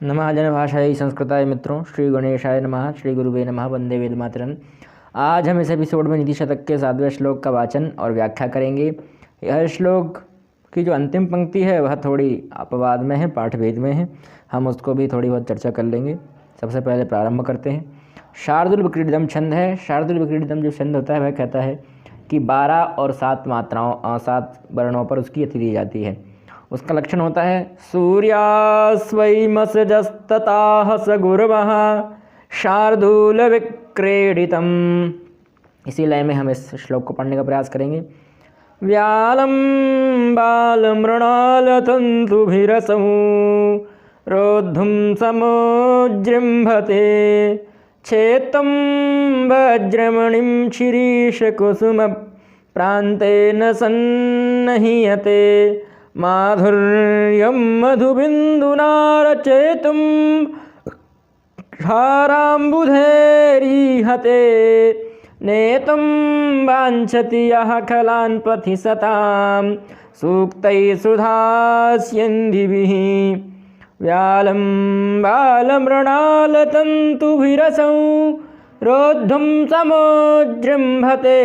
नमः जनभाषायै संस्कृताय मित्रों, श्री गणेशाय नमः, श्री गुरुवे नमः, वंदे वेदमातरम। आज हम इस एपिसोड में नीति शतक के 7वें श्लोक का वाचन और व्याख्या करेंगे। यह श्लोक की जो अंतिम पंक्ति है वह थोड़ी अपवाद में है, पाठभेद में है। हम उसको भी थोड़ी बहुत चर्चा कर लेंगे। सबसे पहले प्रारंभ करते हैं। शार्दुल विक्रीडितम छंद है। शार्दुल विक्रीडितम जो छंद होता है वह कहता है कि 12 और 7 मात्राओं 7 वर्णों पर उसकी यति दी जाती है। उसका लक्षण होता है सूर्यास्वैमसजस्तताः स गुरुवः शार्दूल विक्रीडितम्। इसी लय में हम इस श्लोक को पढ़ने का प्रयास करेंगे। व्यालं बालमृणालतन्तुभिरसौ रोद्धुं समोजृम्भते छेत्तं वज्रमणिं शिरीषकुसुमप्रान्तेन सन्नह्यते माधुर्यं मधुबिन्दुना रचयितुं क्षाराम्बुधैरीहते नेतुं वाञ्छति यः खलान् पथि सतां सूक्तैः सुधास्यन्धिभिः व्यालं बालमृणालतन्तुभिरसौ रोद्धुं समोजृम्भते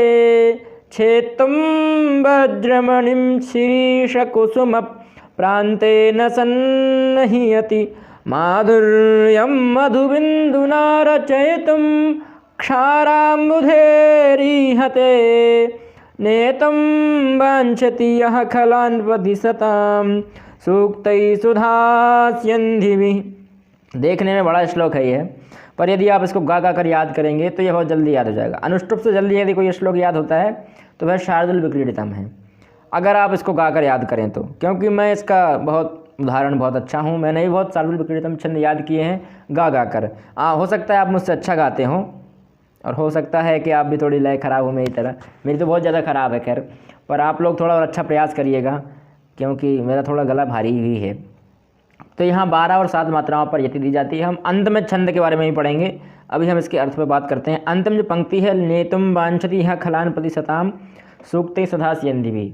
छेत्तुं वज्रमणिं शिरीषकुसुमप्रान्तेन सन्नह्यति माधुर्यं मधुबिन्दुना रचयितुं क्षाराम्बुधैरीहते नेतुं वाञ्छति यः खलान् पथि सतां सूक्तैः सुधास्यन्धिभिः। देखने में बड़ा श्लोक है यह, पर यदि आप इसको गा कर याद करेंगे तो यह बहुत जल्दी याद हो जाएगा। अनुष्टुप से जल्दी यदि कोई श्लोक याद होता है तो वह शार्दुल विक्रीडितम है, अगर आप इसको गा कर याद करें तो। क्योंकि मैं इसका उदाहरण बहुत अच्छा हूँ। मैंने भी बहुत शार्दुल विक्रीडितम छंद याद किए हैं गा कर। हो सकता है आप मुझसे अच्छा गाते हों और हो सकता है कि आप भी थोड़ी लय ख़राब हो मेरी तरह। मेरी तो बहुत ज़्यादा ख़राब है खैर, पर आप लोग थोड़ा और अच्छा प्रयास करिएगा क्योंकि मेरा थोड़ा गला भारी भी है। तो यहाँ 12 और 7 मात्राओं पर यति दी जाती है। हम अंत में छंद के बारे में ही पढ़ेंगे, अभी हम इसके अर्थ पर बात करते हैं। अंतिम जो पंक्ति है नेतुम वाञ्छति यः खलान् पथि सतां सूक्तैः सुधास्यन्धिभिः,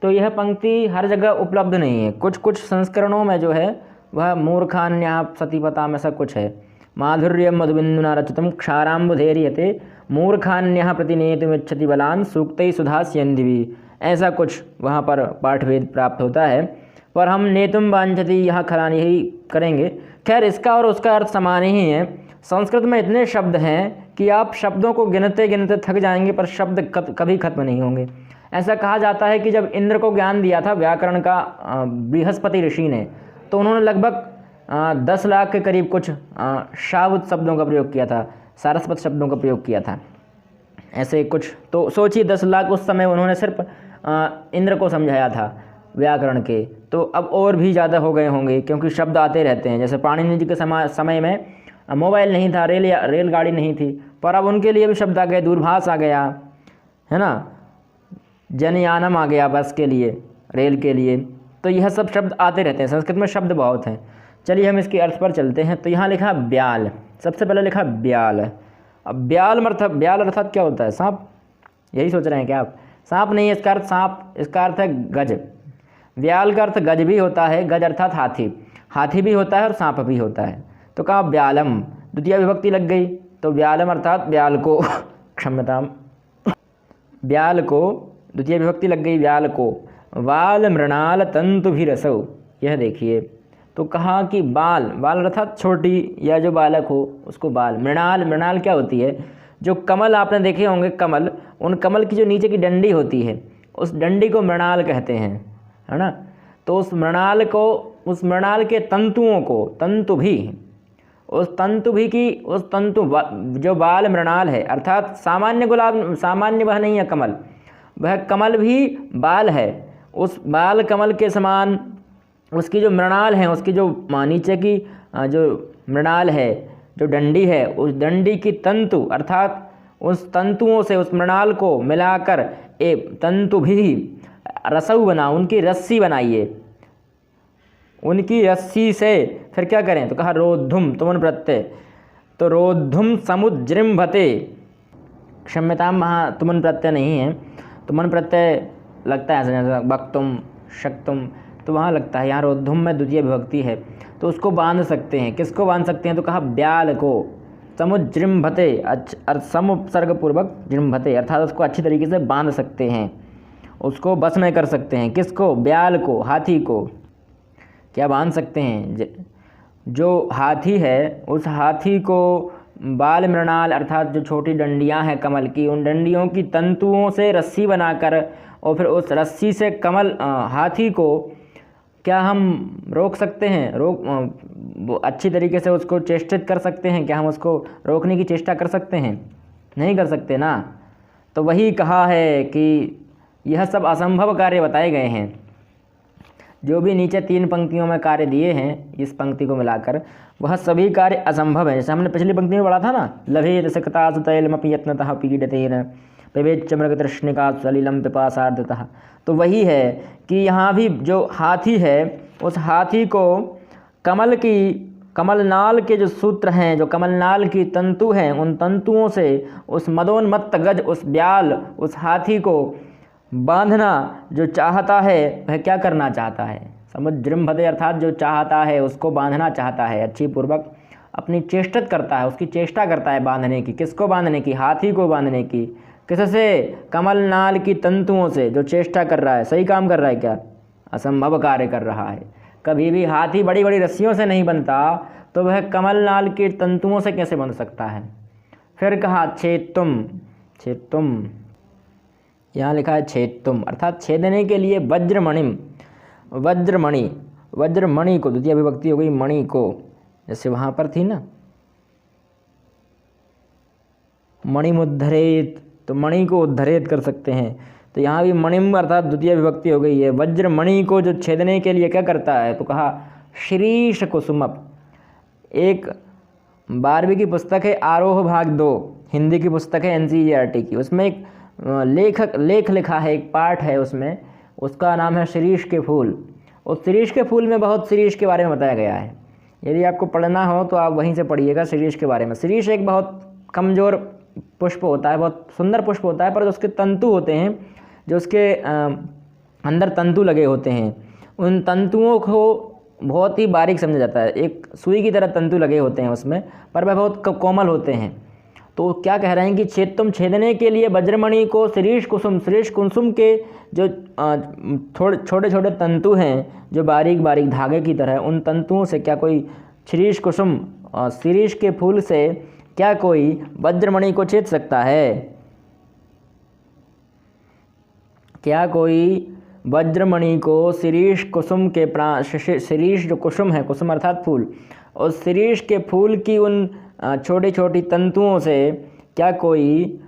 तो यह पंक्ति हर जगह उपलब्ध नहीं है। कुछ संस्करणों में जो है वह मूर्खान्यः सतीपताम् ऐसा कुछ है। माधुर्यं मधुबिन्दुना रचितं क्षाराम्बुधैर्यते मूर्खान्यः प्रतिनेतुमिच्छति बलान् सूक्तैः सुधास्यन्धिभिः, ऐसा कुछ वहाँ पर पाठभेद प्राप्त होता है। पर हम नेतुम वाञ्छति यहाँ खलान यही करेंगे। खैर इसका और उसका अर्थ समान ही है। संस्कृत में इतने शब्द हैं कि आप शब्दों को गिनते गिनते थक जाएंगे पर शब्द कभी खत्म नहीं होंगे। ऐसा कहा जाता है कि जब इंद्र को ज्ञान दिया था व्याकरण का बृहस्पति ऋषि ने, तो उन्होंने लगभग 10 लाख के करीब कुछ शावुत शब्दों का प्रयोग किया था, सारस्वत शब्दों का प्रयोग किया था। ऐसे कुछ तो सोचिए 10 लाख उस समय उन्होंने सिर्फ इंद्र को समझाया था व्याकरण के, तो अब और भी ज़्यादा हो गए होंगे क्योंकि शब्द आते रहते हैं। जैसे पाणिनि जी के समय में मोबाइल नहीं था, रेलगाड़ी नहीं थी, पर अब उनके लिए भी शब्द आ गए। दूरभाष आ गया है ना, जनयानम आ गया बस के लिए, रेल के लिए। तो यह सब शब्द आते रहते हैं, संस्कृत में शब्द बहुत हैं। चलिए हम इसके अर्थ पर चलते हैं। तो यहाँ लिखा ब्याल, सबसे पहले लिखा ब्याल। अब ब्याल अर्थात क्या होता है? सांप। यही सोच रहे हैं क्या आप? सांप नहीं है इसका अर्थ, सांप इसका अर्थ है गज। व्याल का अर्थ गज भी होता है, गज अर्थात हाथी, हाथी भी होता है और सांप भी होता है। तो कहा ब्यालम, द्वितीय विभक्ति लग गई, तो ब्यालम अर्थात ब्याल को क्षम्यताम, ब्याल को द्वितीय विभक्ति लग गई, ब्याल को। वाल मृणाल तंतुभिरसौ, यह देखिए। तो कहा कि बाल अर्थात छोटी या जो बालक हो उसको बाल। मृणाल क्या होती है? जो कमल आपने देखे होंगे, कमल, उन कमल की जो नीचे की डंडी होती है उस डंडी को मृणाल कहते हैं, है ना। तो उस मृणाल के तंतुओं को उस तंतु जो बाल मृणाल है, अर्थात सामान्य वह नहीं है कमल, वह कमल भी बाल है। उस बाल कमल के समान उसकी जो मृणाल है, उसकी जो नीचे की जो मृणाल है, जो डंडी है, उस डंडी की तंतु अर्थात उस तंतुओं से उस मृणाल को मिलाकर तंतु भी रसऊ बना, उनकी रस्सी बनाइए। उनकी रस्सी से फिर क्या करें? तो कहा रोद्धुम, तुमन प्रत्यय, तो रोद्धुम समुजृम्भते, क्षम्यताम, वहाँ तुमन प्रत्यय नहीं है। तुमन प्रत्यय लगता है जैसे वक्तुम, शक्तुम, तो वहाँ लगता है। यहाँ रोद्धुम में द्वितीय विभक्ति है तो उसको बांध सकते हैं। किसको बांध सकते हैं? तो कहा ब्याल को। समुजृंभते, समुपसर्गपूर्वक जृंभते, अर्थात उसको अच्छी तरीके से बांध सकते हैं, उसको बस में कर सकते हैं। किसको? ब्याल को, हाथी को। क्या बांध सकते हैं? जो हाथी है उस हाथी को बाल मृणाल अर्थात जो छोटी डंडियां हैं कमल की, उन डंडियों की तंतुओं से रस्सी बनाकर और फिर उस रस्सी से हाथी को क्या हम रोक सकते हैं? अच्छी तरीके से उसको चेष्टित कर सकते हैं? क्या हम उसको रोकने की चेष्टा कर सकते हैं? नहीं कर सकते ना। तो वही कहा है कि यह सब असंभव कार्य बताए गए हैं। जो भी नीचे 3 पंक्तियों में कार्य दिए हैं इस पंक्ति को मिलाकर, वह सभी कार्य असंभव है। जैसे हमने पिछली पंक्ति में पढ़ा था ना, लभेत सकतासु तैलमपि यत्नतः पीडितेन पिबेच्च मृगतृष्णिका सलिलम पिपासार्धतः। तो वही है कि यहाँ भी जो हाथी है उस हाथी को कमलनाल के जो सूत्र हैं, जो कमलनाल की तंतु हैं, उन तंतुओं से उस मदोन्मत्त गज, उस ब्याल, उस हाथी को बांधना जो चाहता है वह क्या करना चाहता है? समुजृंभते अर्थात जो चाहता है उसको बांधना चाहता है, अच्छी पूर्वक अपनी चेष्टत करता है, उसकी चेष्टा करता है बांधने की। किसको बांधने की? हाथी को बांधने की। किससे? कमलनाल की तंतुओं से। जो चेष्टा कर रहा है सही काम कर रहा है क्या? असंभव कार्य कर रहा है। कभी भी हाथी बड़ी बड़ी रस्सियों से नहीं बनता तो वह कमलनाल के तंतुओं से कैसे बन सकता है? फिर कहा छेत्तुम। छेत्तुम यहाँ लिखा है छेत्तुम अर्थात छेदने के लिए वज्रमणिम। वज्रमणि को द्वितीय विभक्ति हो गई मणि को, जैसे वहाँ पर थी ना मणिमुद्धरेत, तो मणि को उद्धरेत कर सकते हैं। तो यहाँ भी मणिम अर्थात द्वितीय विभक्ति हो गई है। वज्रमणि को जो छेदने के लिए क्या करता है? तो कहा श्रीश कुसुमप। एक 12वीं की पुस्तक है आरोह भाग 2, हिंदी की पुस्तक है NCERT की, उसमें एक लेख लिखा है, एक पाठ है उसमें, उसका नाम है शिरीष के फूल। उस शिरीष के फूल में बहुत शिरीष के बारे में बताया गया है। यदि आपको पढ़ना हो तो आप वहीं से पढ़िएगा शिरीष के बारे में। शिरीष एक बहुत कमज़ोर पुष्प होता है, बहुत सुंदर पुष्प होता है, पर उसके तंतु होते हैं, जो उसके अंदर तंतु लगे होते हैं, उन तंतुओं को बहुत ही बारीक समझा जाता है। एक सुई की तरह तंतु लगे होते हैं उसमें, पर वह बहुत कोमल होते हैं। तो क्या कह रहे हैं कि छेत्तुम छेदने के लिए वज्रमणि को शिरीष कुसुम के जो छोटे छोटे तंतु हैं, जो बारीक बारीक धागे की तरह, उन तंतुओं से क्या कोई शिरीष के फूल से क्या कोई वज्रमणि को छेद सकता है? क्या कोई वज्रमणि को शिरीष कुसुम के शिरीष जो कुसुम है, कुसुम अर्थात फूल, और शिरीष के फूल की उन छोटी छोटी तंतुओं से क्या कोई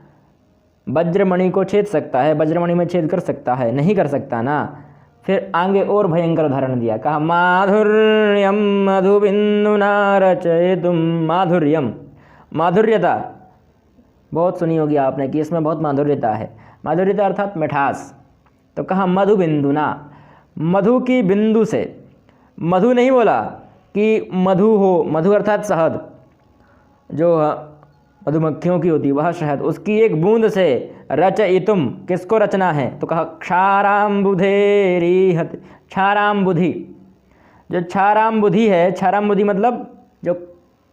वज्रमणि को छेद सकता है? वज्रमणि में छेद कर सकता है? नहीं कर सकता ना। फिर आगे और भयंकर उदाहरण दिया, कहा माधुर्यम मधुबिंदुना रचयितुम। माधुर्यम, माधुर्यता बहुत सुनी होगी आपने कि इसमें बहुत माधुर्यता है। माधुर्यता अर्थात मिठास। तो कहा मधुबिंदुना, मधु की बिंदु से। मधु नहीं बोला कि मधु हो, मधु अर्थात शहद, जो मधुमक्खियों की होती है वह शहद, उसकी एक बूंद से रचयितुम, किसको रचना है? तो कहा क्षाराम्बुधेरिहत। क्षाराम्बुधि, जो क्षाराम्बुधि है, क्षाराम्बुधि मतलब जो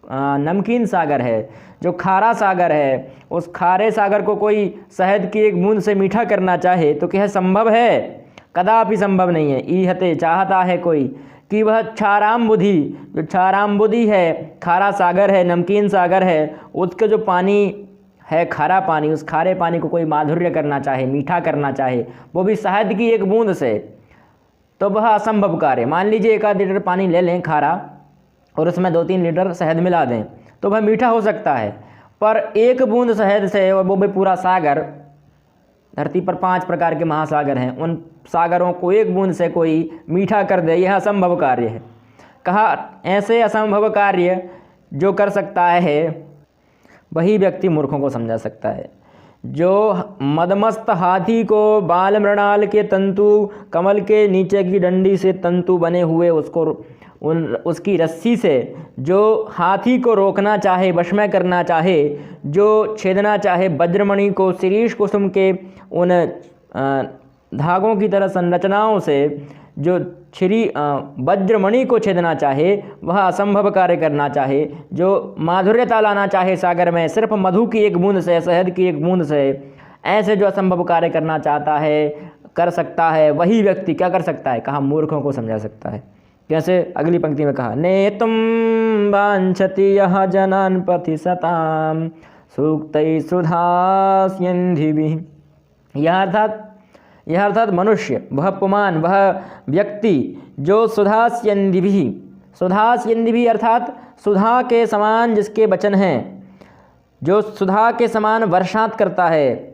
नमकीन सागर है, जो खारा सागर है, उस खारे सागर को कोई शहद की एक बूंद से मीठा करना चाहे तो क्या संभव है? कदापि संभव नहीं है। ईहते चाहता है कोई कि वह क्षाराम्बुधि, जो क्षाराम्बुधि है, खारा सागर है, नमकीन सागर है, उसके जो पानी है खारा पानी, उस खारे पानी को कोई माधुर्य करना चाहे, मीठा करना चाहे, वो भी शहद की एक बूंद से, तो वह असंभव कार्य। मान लीजिए 1 आध लीटर पानी ले लें खारा और उसमें 2-3 लीटर शहद मिला दें तो वह मीठा हो सकता है, पर एक बूंद शहद से, और वो भी पूरा सागर, धरती पर 5 प्रकार के महासागर हैं, उन सागरों को एक बूंद से कोई मीठा कर दे, यह असंभव कार्य है। कहा ऐसे असंभव कार्य जो कर सकता है वही व्यक्ति मूर्खों को समझा सकता है। जो मदमस्त हाथी को बाल मृणाल के तंतु, कमल के नीचे की डंडी से तंतु बने हुए उसकी रस्सी से जो हाथी को रोकना चाहे, वश में करना चाहे, जो छेदना चाहे वज्रमणि को शिरीष कुसुम के उन धागों की तरह संरचनाओं से, जो श्री वज्रमणि को छेदना चाहे, वह असंभव कार्य करना चाहे, जो माधुर्यता लाना चाहे सागर में सिर्फ मधु की एक बूंद से, शहद की एक बूंद से, ऐसे जो असंभव कार्य करना चाहता है, कर सकता है, वही व्यक्ति क्या कर सकता है? कहा मूर्खों को समझा सकता है। कैसे? अगली पंक्ति में कहा, नेतुं वाञ्छति यः जनान् पथि सतां सूक्तैः सुधास्यन्धिभिः। यह अर्थात मनुष्य, वह पुमान, वह व्यक्ति जो सुधास्यन्धिभिः, सुधास्यन्धिभिः अर्थात सुधा के समान जिसके वचन हैं, जो सुधा के समान वर्षात करता है।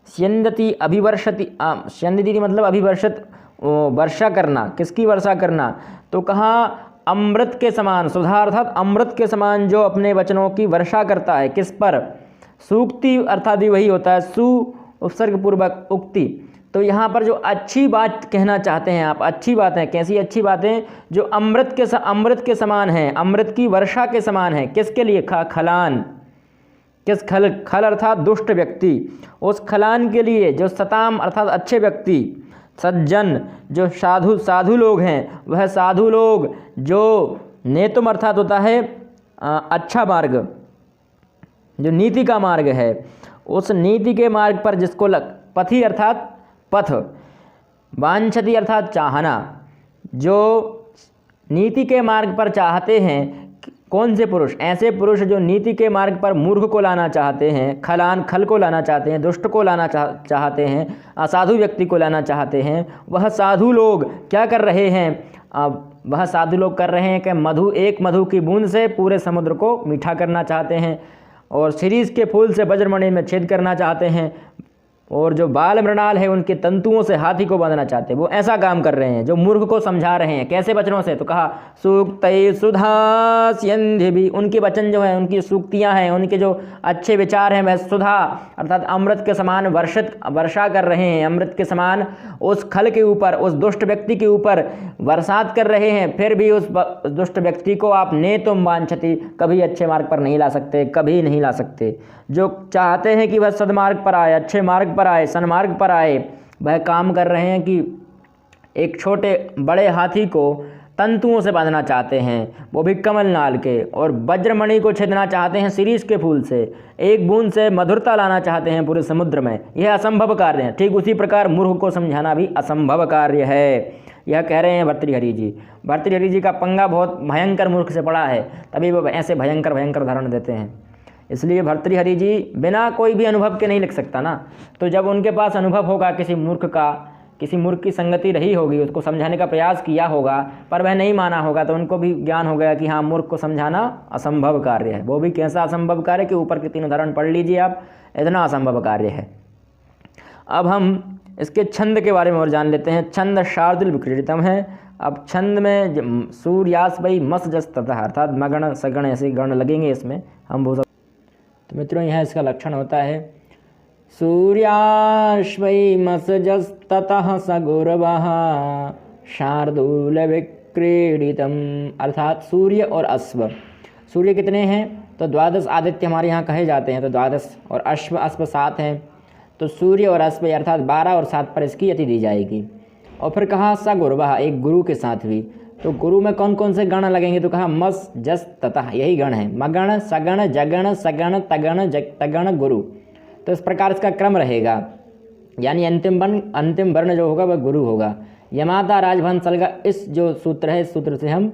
स्यन्दति अभिवर्षति, स्यन्दति मतलब अभिवर्षत, वर्षा करना। किसकी वर्षा करना? तो कहा अमृत के समान, सुधा अर्थात अमृत के समान जो अपने वचनों की वर्षा करता है। किस पर? सूक्ति अर्थात भी वही होता है, सु उपसर्ग पूर्वक उक्ति। तो यहाँ पर जो अच्छी बात कहना चाहते हैं आप, अच्छी बातें, कैसी अच्छी बातें? जो अमृत के समान हैं, अमृत की वर्षा के समान है। किसके लिए? खलान। किस? खल अर्थात दुष्ट व्यक्ति। उस खलान के लिए जो सताम अर्थात अच्छे व्यक्ति, सज्जन, जो साधु लोग हैं, वह साधु लोग जो नेतुम अर्थात होता है अच्छा मार्ग, जो नीति का मार्ग है, उस नीति के मार्ग पर जिसको पथि अर्थात पथ, वांछति अर्थात चाहना, जो नीति के मार्ग पर चाहते हैं। कौन से पुरुष? ऐसे पुरुष जो नीति के मार्ग पर मूर्ख को लाना चाहते हैं, खल को लाना चाहते हैं, दुष्ट को लाना चाहते हैं, असाधु व्यक्ति को लाना चाहते हैं। वह साधु लोग क्या कर रहे हैं? वह साधु लोग कर रहे हैं कि एक मधु की बूंद से पूरे समुद्र को मीठा करना चाहते हैं, और शिरीष के फूल से वज्रमणि में छेद करना चाहते हैं, और जो बाल मृणाल है उनके तंतुओं से हाथी को बांधना चाहते हैं। वो ऐसा काम कर रहे हैं जो मूर्ख को समझा रहे हैं। कैसे वचनों से? तो कहा सूक्तैः सुधास्यन्धिभिः। उनके वचन जो हैं, उनकी सूक्तियां हैं, उनके जो अच्छे विचार हैं, वह सुधा अर्थात अमृत के समान वर्षा कर रहे हैं। अमृत के समान उस खल के ऊपर, उस दुष्ट व्यक्ति के ऊपर बरसात कर रहे हैं। फिर भी उस दुष्ट व्यक्ति को आप नेतुम वांछति, कभी अच्छे मार्ग पर नहीं ला सकते, कभी नहीं ला सकते। जो चाहते हैं कि वह सद्मार्ग पर आए, अच्छे मार्ग पर आए, सन्मार्ग पर आए, वह काम कर रहे हैं कि एक छोटे बड़े हाथी को तंतुओं से बांधना चाहते हैं, वो भी कमल नाल के, और वज्रमणि को छेदना चाहते हैं शिरीष के फूल से, एक बूंद से मधुरता लाना चाहते हैं पूरे समुद्र में। यह असंभव कार्य है। ठीक उसी प्रकार मूर्ख को समझाना भी असंभव कार्य है। यह कह रहे हैं भर्तृहरि जी। भर्तृहरि जी का पंगा बहुत भयंकर मूर्ख से पड़ा है, तभी वो ऐसे भयंकर उदाहरण देते हैं। इसलिए भर्तृहरि जी बिना कोई भी अनुभव के नहीं लिख सकता ना। तो जब उनके पास अनुभव होगा किसी मूर्ख का, किसी मूर्ख की संगति रही होगी, उसको समझाने का प्रयास किया होगा, पर वह नहीं माना होगा, तो उनको भी ज्ञान हो गया कि हाँ, मूर्ख को समझाना असंभव कार्य है। वो भी कैसा असंभव कार्य कि ऊपर के 3 उदाहरण पढ़ लीजिए आप, इतना असंभव कार्य है। अब हम इसके छंद के बारे में और जान लेते हैं। छंद शार्दुल विक्रीडितम है। अब छंद में सूर्यास वही मस जस तथा अर्थात मगण सगण ऐसे गण लगेंगे इसमें। हम बहुत तो मित्रों यह इसका लक्षण होता है सूर्याश्वै मसजस्ततः सगुरवः शार्दूल विक्रीडितम, अर्थात सूर्य और अश्व। सूर्य कितने हैं? तो 12 आदित्य हमारे यहाँ कहे जाते हैं, तो 12, और अश्व 7 हैं। तो सूर्य और अश्व अर्थात 12 और 7 पर इसकी यति दी जाएगी। और फिर कहा सगुरवः, एक गुरु के साथ भी। तो गुरु में कौन कौन से गण लगेंगे? तो कहा मस जस ततः, यही गण है, मगण सगण जगण सगण तगण तगण गुरु। तो इस प्रकार इसका क्रम रहेगा, यानी अंतिम वर्ण जो होगा वह गुरु होगा। यमाता राजभन सलगा, इस जो सूत्र है, इस सूत्र से हम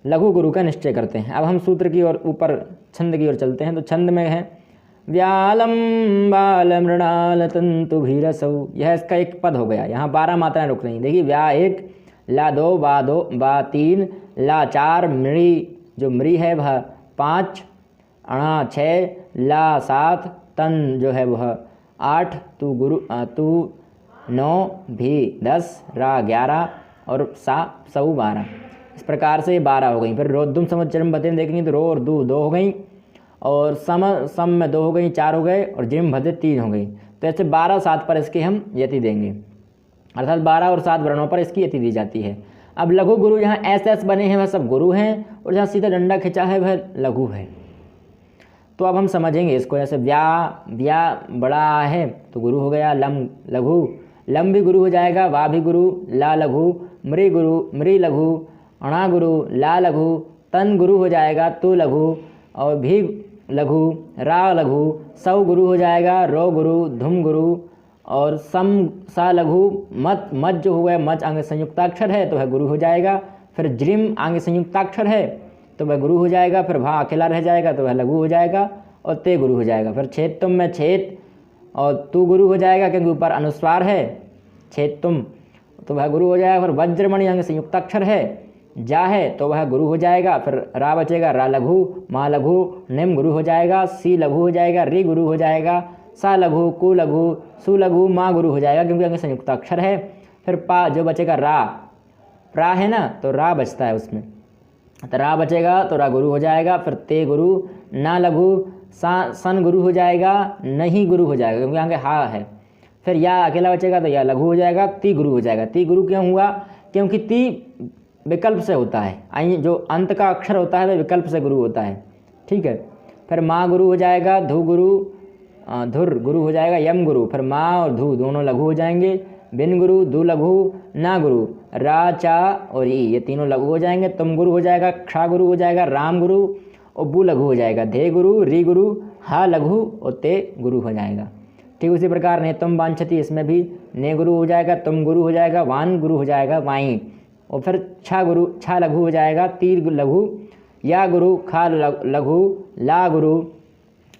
लघु गुरु का निश्चय करते हैं। अब हम सूत्र की ओर, ऊपर छंद की ओर चलते हैं। तो छंद में है व्यालम बाल मृणाल तंतु भीरसौ, यह इसका एक पद हो गया। यहाँ 12 मात्राएं रुक रही। देखिए, व्या 1, ला 2, बा 3, ला 4, मृ जो मृ है वह 5, अणा 6, ला 7, तन जो है वह 8, तू 9, भी 10, रा 11 और सा सौ 12। इस प्रकार से 12 हो गई। फिर रोद्दुम समचरम भते में देखेंगे तो रो और दू 2 हो गई, और सम में 2 हो गई, 4 हो गए, और जिम भते 3 हो गई। तो ऐसे 12 7 पर इसकी हम यति देंगे, अर्थात 12 और 7 वर्णों पर इसकी यति दी जाती है। अब लघु गुरु यहाँ एस बने हैं वह सब गुरु हैं, और जहाँ सीधा डंडा खिंचा है वह लघु है। तो अब हम समझेंगे इसको। जैसे व्या बड़ा है तो गुरु हो गया, लम लघु, लम भी गुरु हो जाएगा, वा भी गुरु, ला लघु, मृ गुरु, मृ लघु, अणा गुरु, ला लघु, तन गुरु हो जाएगा, तु लघु, और भी लघु, रा लघु, सौ गुरु हो जाएगा, रो गुरु, धुम गुरु, और सम सा लघु, मत मत जो हुआ है मच आंग संयुक्ताक्षर है तो वह गुरु हो जाएगा। फिर ज्रिम आंग संयुक्ताक्षर है तो वह गुरु हो जाएगा। फिर भा अकेला रह जाएगा तो वह लघु हो जाएगा और ते गुरु हो जाएगा। फिर छेद तुम में छेद और तू गुरु हो जाएगा क्योंकि ऊपर अनुस्वार है, छेद तुम तो वह गुरु हो जाएगा। फिर वज्रमणि अंग संयुक्ताक्षर है, जा है तो वह गुरु हो जाएगा। फिर रा बचेगा, रा लघु, मा लघु, निम गुरु हो जाएगा, सी लघु हो जाएगा, री गुरु हो जाएगा, सा लघु, कु लघु, सु लघु, मा गुरु हो जाएगा क्योंकि अंग संयुक्ताक्षर है। फिर पा जो बचेगा रा, प्रा है ना तो रा बचता है उसमें, तो रा बचेगा तो रा गुरु हो जाएगा। फिर ते गुरु, ना लघु, सा सन गुरु हो जाएगा, नहीं गुरु हो जाएगा क्योंकि आगे हा है। फिर या अकेला बचेगा तो या लघु हो जाएगा, ती गुरु हो जाएगा। ती गुरु क्यों हुआ? क्योंकि ती विकल्प से होता है, आई जो अंत का अक्षर होता है वह विकल्प से गुरु होता है, ठीक है। फिर माँ गुरु हो जाएगा, धु गुरु, धुर गुरु हो जाएगा, यम गुरु। फिर माँ और धु दोनों लघु हो जाएंगे, बिन गुरु, दु लघु, ना गुरु, रा चा और ई ये तीनों लघु हो जाएंगे। तुम गुरु हो जाएगा, क्षा गुरु हो जाएगा, राम गुरु और बु लघु हो जाएगा, धे गुरु, री गुरु, हा लघु और ते गुरु हो जाएगा। ठीक उसी प्रकार ने तुम वांछती इसमें भी ने गुरु हो जाएगा, तुम गुरु हो जाएगा, वान गुरु हो जाएगा, वाई और फिर छा गुरु, छा लघु हो जाएगा, तीर लघु, या गुरु, खा लघु, ला गुरु,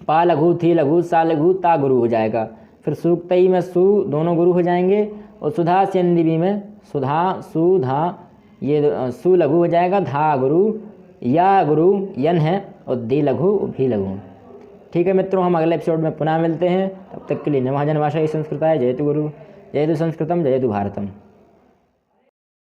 पा लघु, थी लघु, सा लघु, ता गुरु हो जाएगा। फिर सूक्तई में सु दोनों गुरु हो जाएंगे और सुधा सेंदिवी में सुधा, सुधा ये सु लघु हो जाएगा, धा गुरु, या गुरु, यन है और दी लघु भी लघु। ठीक है मित्रों, हम अगले एपिसोड में पुनः मिलते हैं। तब तक के लिए नमः जन्माशय संस्कृताय, जयतु गुरु, जयतु संस्कृतम, जयतु भारतम।